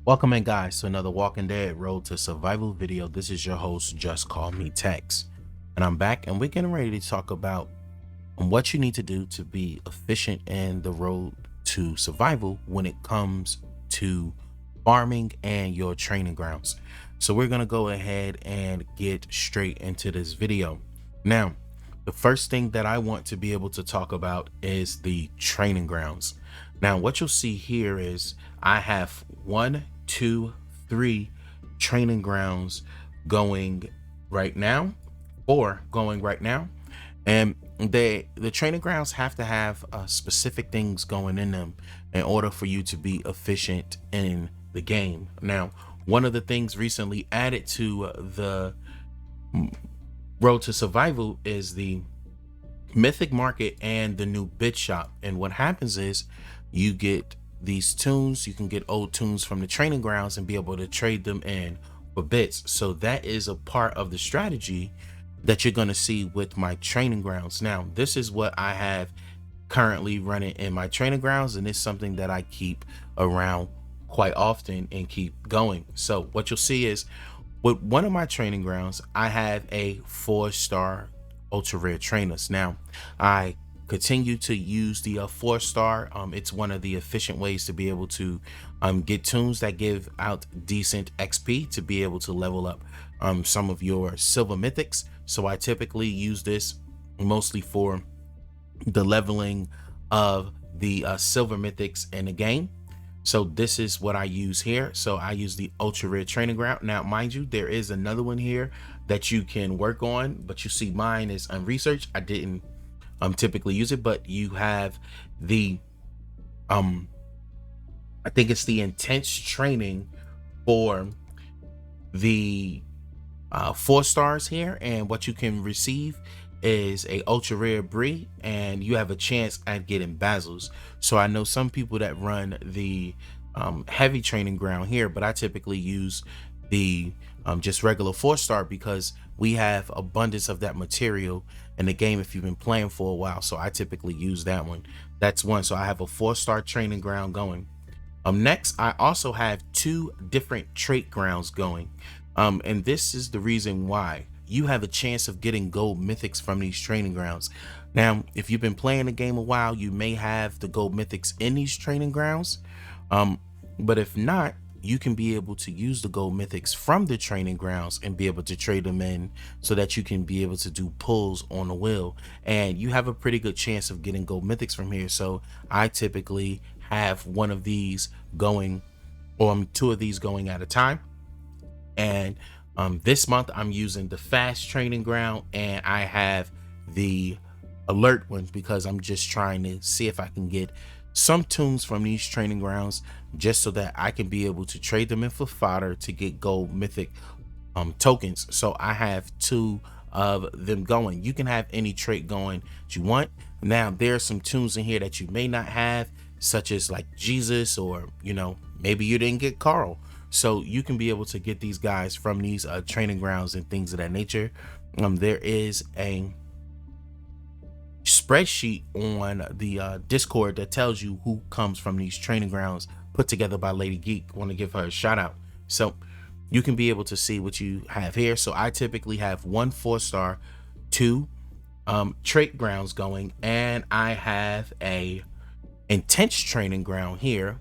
Welcome in guys to another Walking Dead Road to Survival video. This is your host, JustCMTexx. And I'm back and we're getting ready to talk about what you need to do to be efficient in the road to survival when it comes to farming and your training grounds. So we're going to go ahead and get straight into this video. Now, the first thing that I want to be able to talk about is the training grounds. Now, what you'll see here is I have 1, 2, 3 training grounds going right now, or going right now, and the training grounds have to have specific things going in them in order for you to be efficient in the game. Now, one of the things recently added to the Road to Survival is the Mythic Market and the new bid shop. And what happens is you get these tunes, you can get old tunes from the training grounds and be able to trade them in for bits. So that is a part of the strategy that you're going to see with my training grounds. Now, this is what I have currently running in my training grounds, and it's something that I keep around quite often and keep going. So what you'll see is with one of my training grounds, I have a 4-star ultra rare trainers. Now, I continue to use the 4-star. It's one of the efficient ways to be able to get tunes that give out decent XP to be able to level up some of your silver mythics. So I typically use this mostly for the leveling of the silver mythics in the game. So this is what I use here. So I use the ultra rare training ground. Now, mind you, there is another one here that you can work on, but you see mine is unresearched. I didn't typically use it, but you have the I think it's the intense training for the 4 stars here, and what you can receive is a ultra rare brie, and you have a chance at getting basils. So I know some people that run the heavy training ground here, but I typically use the just regular 4-star because we have abundance of that material in the game if you've been playing for a while. So I typically use that one. That's one. So I have a 4-star training ground going. Next, I also have 2 different trait grounds going. And this is the reason why you have a chance of getting gold mythics from these training grounds. Now, if you've been playing the game a while, you may have the gold mythics in these training grounds. But if not, you can be able to use the gold mythics from the training grounds and be able to trade them in so that you can be able to do pulls on the wheel, and you have a pretty good chance of getting gold mythics from here. So I typically have one of these going, or 2 of these going at a time. And this month I'm using the fast training ground, and I have the alert one because I'm just trying to see if I can get some tunes from these training grounds just so that I can be able to trade them in for fodder to get gold mythic tokens. So I have 2 of them going. You can have any trait going that you want. Now, there are some tunes in here that you may not have, such as like Jesus, or maybe you didn't get Carl. So you can be able to get these guys from these training grounds and things of that nature. There is a spreadsheet on the Discord that tells you who comes from these training grounds, put together by Lady Geek. Want to give her a shout out. So you can be able to see what you have here. So I typically have 1 4-star, 2 trait grounds going, and I have a intense training ground here.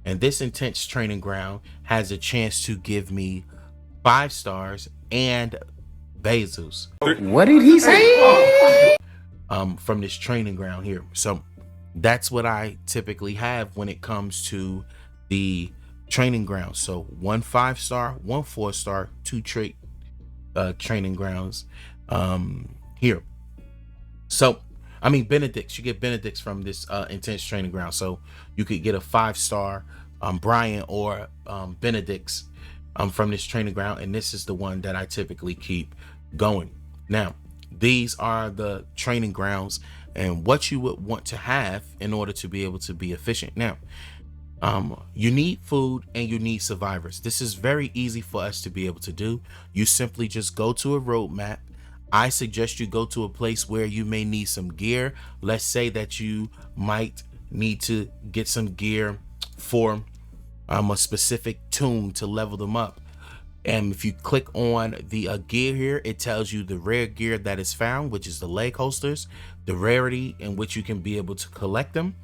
And this intense training ground has a chance to give me 5 stars and basils. What did he say? From this training ground here. So that's what I typically have when it comes to the training ground. So 1 5-star, 1 4-star, 2 trait training grounds here. So I mean Benedicts, you get Benedicts from this intense training ground. So you could get a 5-star Brian or Benedicts from this training ground, and this is the one that I typically keep going. Now, these are the training grounds and what you would want to have in order to be able to be efficient. Now, you need food and you need survivors. This is very easy for us to be able to do. You simply just go to a roadmap. I suggest you go to a place where you may need some gear. Let's say that you might need to get some gear for a specific tune to level them up. And if you click on the gear here, it tells you the rare gear that is found, which is the leg holsters, the rarity in which you can be able to collect them.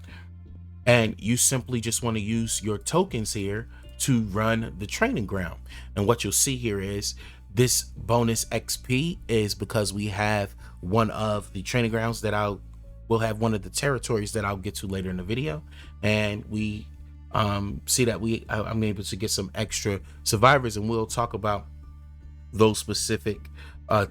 And you simply just want to use your tokens here to run the training ground. And what you'll see here is this bonus XP is because we have one of the training grounds that we'll have one of the territories that I'll get to later in the video. And we see that I'm able to get some extra survivors, and we'll talk about those specific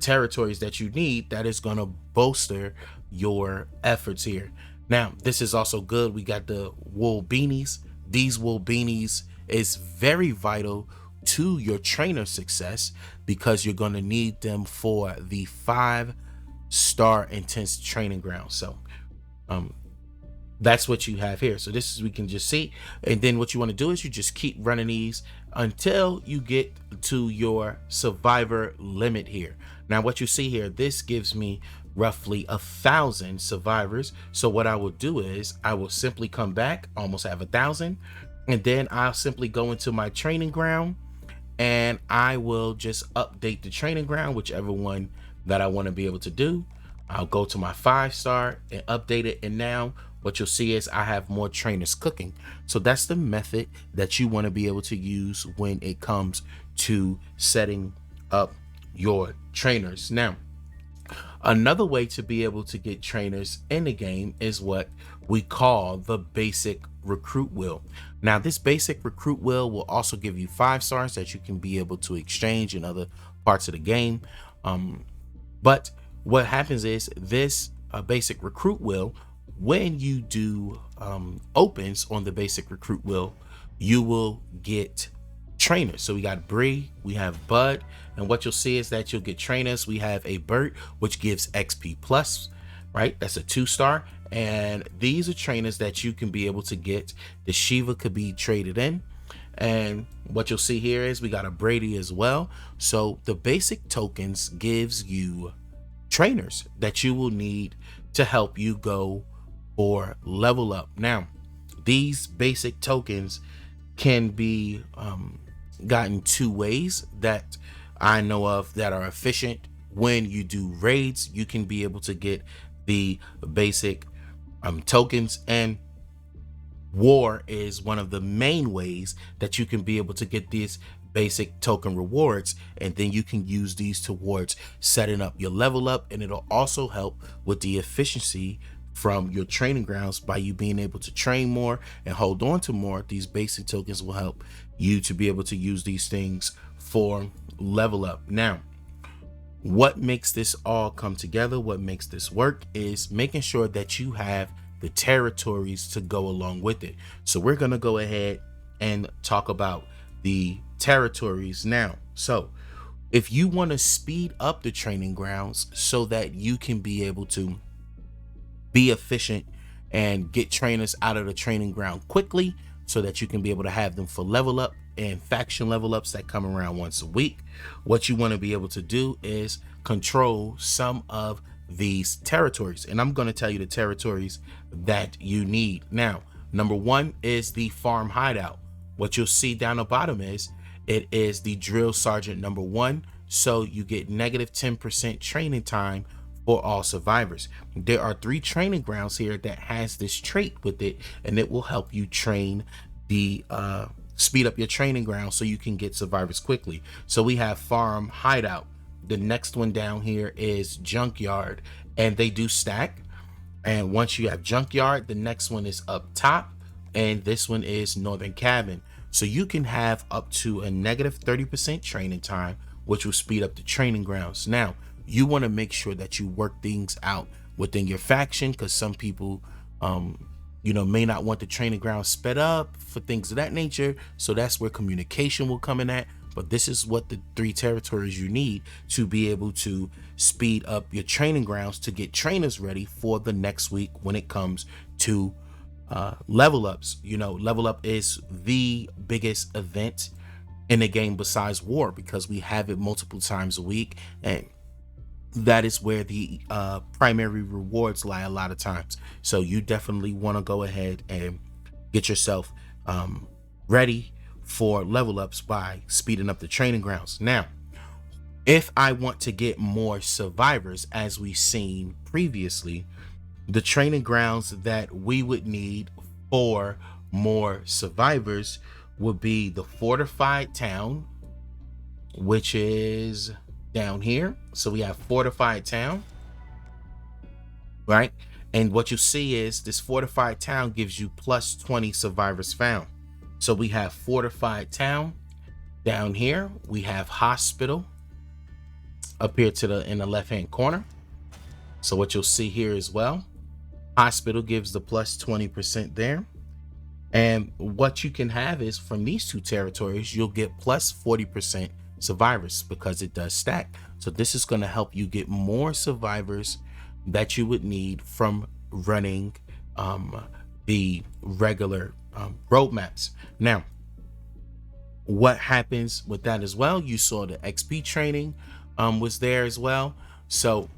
territories that you need that is going to bolster your efforts here. Now, this is also good. We got the wool beanies. These wool beanies is very vital to your trainer success because you're going to need them for the 5-star intense training ground. So that's what you have here. So this is, we can just see, and then what you want to do is you just keep running these until you get to your survivor limit here. Now what you see here, this gives me roughly 1,000 survivors. So what I will do is I will simply come back, almost have 1,000, and then I'll simply go into my training ground and I will just update the training ground, whichever one that I want to be able to do. I'll go to my 5-star and update it, and now what you'll see is I have more trainers cooking. So that's the method that you want to be able to use when it comes to setting up your trainers. Now, another way to be able to get trainers in the game is what we call the basic recruit wheel. Now, this basic recruit wheel will also give you 5 stars that you can be able to exchange in other parts of the game. But what happens is this basic recruit wheel, when you do opens on the basic recruit wheel, you will get trainers. So we got Bree, we have Bud, and what you'll see is that you'll get trainers. We have a Bert, which gives XP plus, right? That's a 2-star. And these are trainers that you can be able to get. The Shiva could be traded in. And what you'll see here is we got a Brady as well. So the basic tokens gives you trainers that you will need to help you go or level up. Now, these basic tokens can be gotten 2 ways that I know of that are efficient. When you do raids, you can be able to get the basic tokens, and war is one of the main ways that you can be able to get these basic token rewards, and then you can use these towards setting up your level up, and it'll also help with the efficiency from your training grounds by you being able to train more and hold on to more. These basic tokens will help you to be able to use these things for level up. Now, what makes this all come together, what makes this work, is making sure that you have the territories to go along with it. So we're going to go ahead and talk about the territories now. So if you want to speed up the training grounds so that you can be able to be efficient and get trainers out of the training ground quickly so that you can be able to have them for level up and faction level ups that come around once a week, what you want to be able to do is control some of these territories. And I'm going to tell you the territories that you need. Now, number 1 is the farm hideout. What you'll see down the bottom is it is the drill sergeant number 1. So you get negative 10% training time for all survivors. There are 3 training grounds here that has this trait with it, and it will help you train the speed up your training ground so you can get survivors quickly. So we have farm hideout. The next one down here is junkyard, and they do stack. And once you have junkyard, the next one is up top, and this one is northern cabin. So you can have up to a negative 30% training time, which will speed up the training grounds. Now, you want to make sure that you work things out within your faction, because some people may not want the training ground sped up for things of that nature. So that's where communication will come in at. But this is what the 3 territories you need to be able to speed up your training grounds to get trainers ready for the next week when it comes to level ups. Level up is the biggest event in the game besides war, because we have it multiple times a week, and that is where the primary rewards lie a lot of times. So you definitely want to go ahead and get yourself ready for level ups by speeding up the training grounds. Now, if I want to get more survivors, as we've seen previously, the training grounds that we would need for more survivors would be the fortified town, which is down here. So we have fortified town, right? And what you see is this fortified town gives you plus 20 survivors found. So we have fortified town down here. We have hospital up here in the left hand corner. So what you'll see here as well, hospital gives the plus 20% there. And what you can have is from these two territories, you'll get plus 40% survivors because it does stack. So this is going to help you get more survivors that you would need from running the regular roadmaps. Now, what happens with that as well? You saw the XP training was there as well. So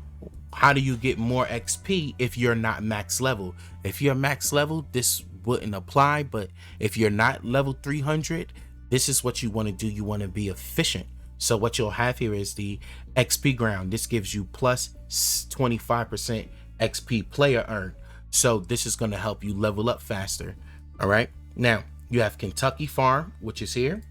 how do you get more XP if you're not max level? If you're max level, this wouldn't apply, but if you're not level 300, this is what you want to do. You want to be efficient. So what you'll have here is the XP ground. This gives you plus 25% XP player earn. So this is going to help you level up faster. All right. Now you have Kentucky Farm, which is here.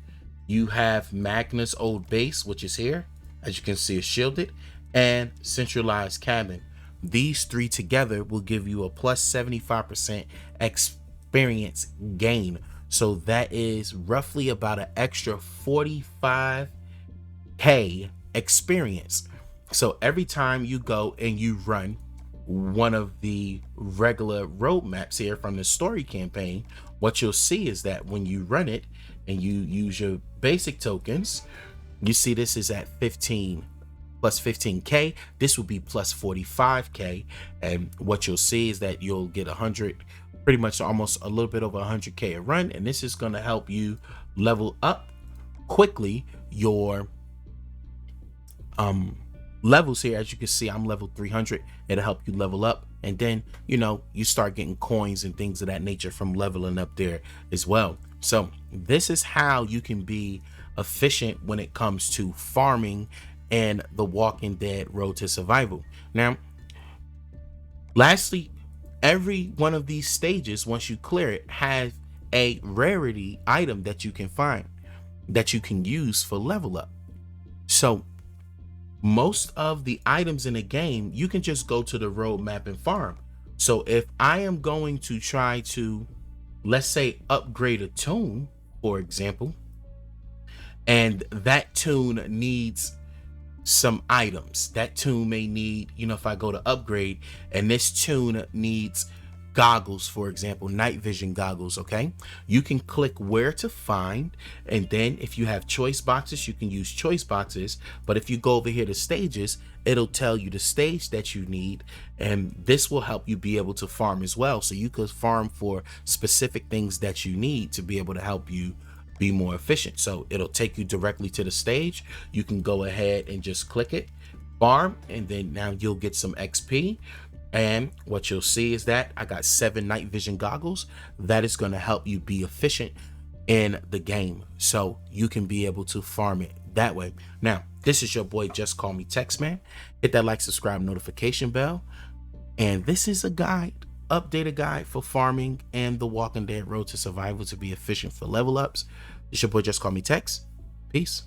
You have Magnus Old Base, which is here. As you can see, it's shielded, and Centralized Cabin. These three together will give you a plus 75% experience gain. So that is roughly about an extra 45k experience. So every time you go and you run one of the regular road maps here from the story campaign, what you'll see is that when you run it and you use your basic tokens, you see this is at 15 plus 15k. This will be plus 45k, and what you'll see is that you'll get 100, pretty much almost a little bit over 100k a run, and this is going to help you level up quickly your levels here. As you can see, I'm level 300. It'll help you level up, and then you start getting coins and things of that nature from leveling up there as well. So this is how you can be efficient when it comes to farming and the Walking Dead Road to Survival. Now, lastly, every one of these stages, once you clear it, has a rarity item that you can find that you can use for level up. So most of the items in the game, you can just go to the road map and farm. So if I am going to try to, let's say, upgrade a tune, for example, and that tune needs some items. That tune may need, if I go to upgrade and this tune needs goggles, for example, night vision goggles, okay, you can click where to find, and then if you have choice boxes, you can use choice boxes. But if you go over here to stages, it'll tell you the stage that you need, and this will help you be able to farm as well. So you could farm for specific things that you need to be able to help you be more efficient. So it'll take you directly to the stage. You can go ahead and just click it, farm, and then now you'll get some XP. And what you'll see is that I got 7 night vision goggles. That is going to help you be efficient in the game, so you can be able to farm it that way. Now, this is your boy JustCMTexx, man. Hit that like, subscribe, notification bell. And this is a guide, updated guide for farming and the Walking Dead Road to Survival to be efficient for level ups. It's your boy JustCMTexx. Peace.